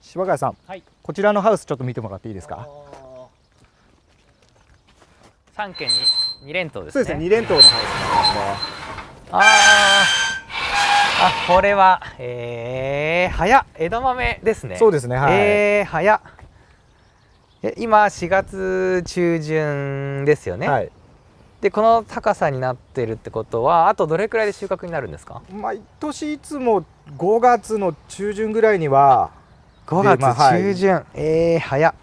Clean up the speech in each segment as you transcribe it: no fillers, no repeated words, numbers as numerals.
柴ヶ谷さん、はい、こちらのハウスちょっと見てもらっていいですか。3軒に2連棟ですね。そうですね、2連棟のハウスなんですね。これは、早枝豆ですね。そうですね、はい。早今4月中旬ですよね。はい。でこの高さになってるってことは、あとどれくらいで収穫になるんですか？毎年いつも5月の中旬ぐらいには。5月中旬、早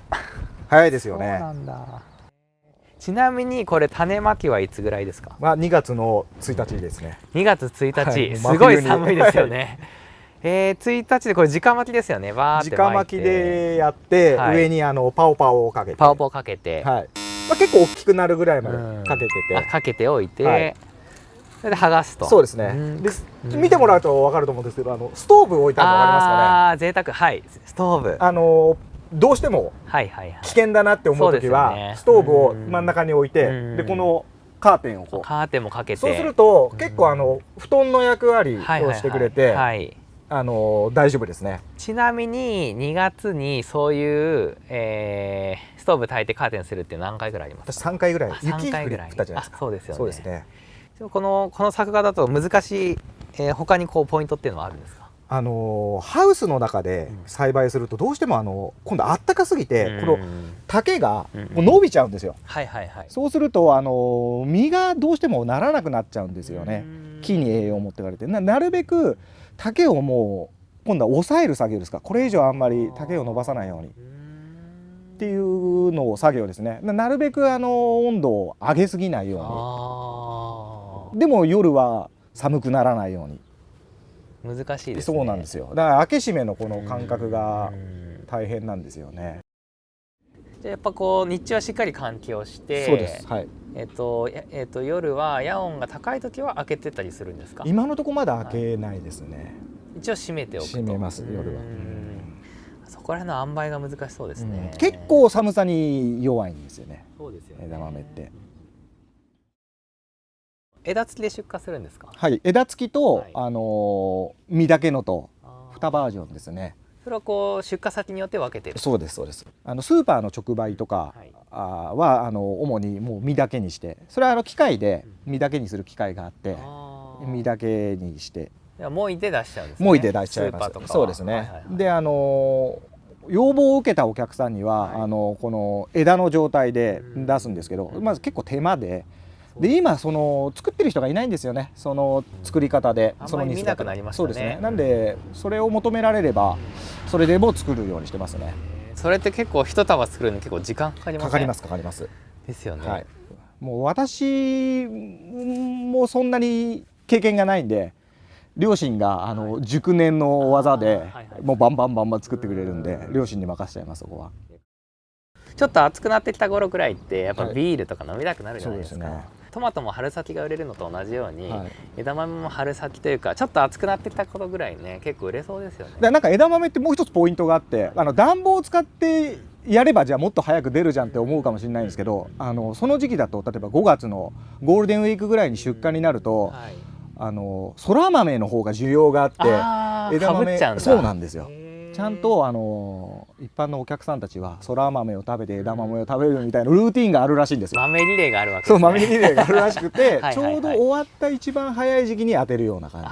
早いですよね。そうなんだ。ちなみにこれ種まきはいつぐらいですか2月の1日ですね。2月1日、はい、すごい寒いですよね。1日でこれ直巻きですよね。バーって直巻きでやって、はい、上にパオパオをかけて、パオパオかけて、はい、結構大きくなるぐらいまでかけてて、かけておいて、はい、それで剥がすと。そうですね。で見てもらうと分かると思うんですけど、ストーブ置いてあるの分かりますかね。贅沢、はい、ストーブ。どうしても危険だなって思うときは、ストーブを真ん中に置いて、でこのカーテンをカーテンもかけて、そうすると結構布団の役割をしてくれて大丈夫ですね。ちなみに2月にそういう、ストーブ焚いてカーテンするって何回ぐらいありますか？私3回ぐらい。雪降ったじゃないですか。そうですよね。そうですね。この作画だと難しい、他にポイントっていうのはあるんですか？ハウスの中で栽培するとどうしても今度あったかすぎてこの丈が伸びちゃうんですよ。そうすると実がどうしてもならなくなっちゃうんですよね。木に栄養を持ってかれて、なるべく丈をもう今度は抑える作業ですか。これ以上あんまり丈を伸ばさないようにっていうのを作業ですね。なるべく温度を上げすぎないように、でも夜は寒くならないように。難しいですね。そうなんですよ。だから開け閉めのこの感覚が大変なんですよね。じゃあやっぱ日中はしっかり換気をして、そうです。はい。夜は夜温が高い時は開けてたりするんですか？今のところまだ開けないですね。一応閉めておくと。閉めます夜は。そこら辺の塩梅が難しそうですね。結構寒さに弱いんですよね。そうですよね。枝豆って。枝付きで出荷するんですか？はい、枝付きと、実だけのと2バージョンですね。それは出荷先によって分けてる。そうですそうです。スーパーの直売とかは主にもう実だけにして、それは機械で実だけにする機械があって、実だけにして。もいで出しちゃうんですね。もいで出しちゃいます。そうですね。で要望を受けたお客さんには、この枝の状態で出すんですけど、まず結構手間で。今作ってる人がいないんですよね。その作り方であんまり見なくなりましたね。そうですね。なんでそれを求められればそれでも作るようにしてますね。それって結構一束作るのに結構時間かかりますね。かかります。ですよね。はい。もう私もそんなに経験がないんで、両親が熟練の技でもうバンバン作ってくれるんで、両親に任せちゃいますそこは。ちょっと暑くなってきた頃くらいってやっぱビールとか飲みたくなるじゃないですか。トマトも春先が売れるのと同じように、枝豆も春先というかちょっと暑くなってきた頃ぐらいね、結構売れそうですよね。なんか枝豆ってもう一つポイントがあって、暖房を使ってやればじゃあもっと早く出るじゃんって思うかもしれないんですけど、その時期だと例えば5月のゴールデンウィークぐらいに出荷になると、そら豆の方が需要があって枝豆そうなんですよ。ちゃんと一般のお客さんたちはそら豆を食べて枝豆を食べるみたいなルーティンがあるらしいんですよ。豆リレーがあるわけですね。そう、豆リレーがあるらしくてちょうど終わった一番早い時期に当てるような感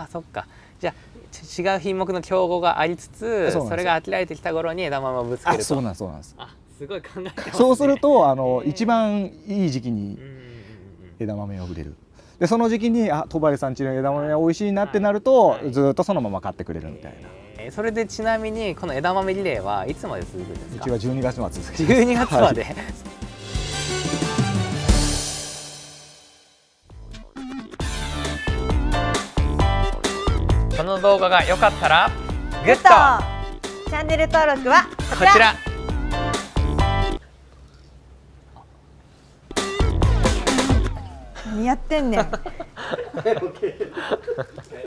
じ。そっか。じゃあ違う品目の競合がありつつ、それが飽きられてきた頃に枝豆をぶつけると。そうなんです。すごい考えてますね。そうすると一番いい時期に枝豆を売れる。でその時期に戸張さん家の枝豆が美味しいなってなると、ずっとそのまま買ってくれるみたいな。それでちなみにこの枝豆リレーはいつまで続くんですか？うちは12月まで続きます。12月まで、この動画が良かったらグッド、チャンネル登録はこちら。何やってんねん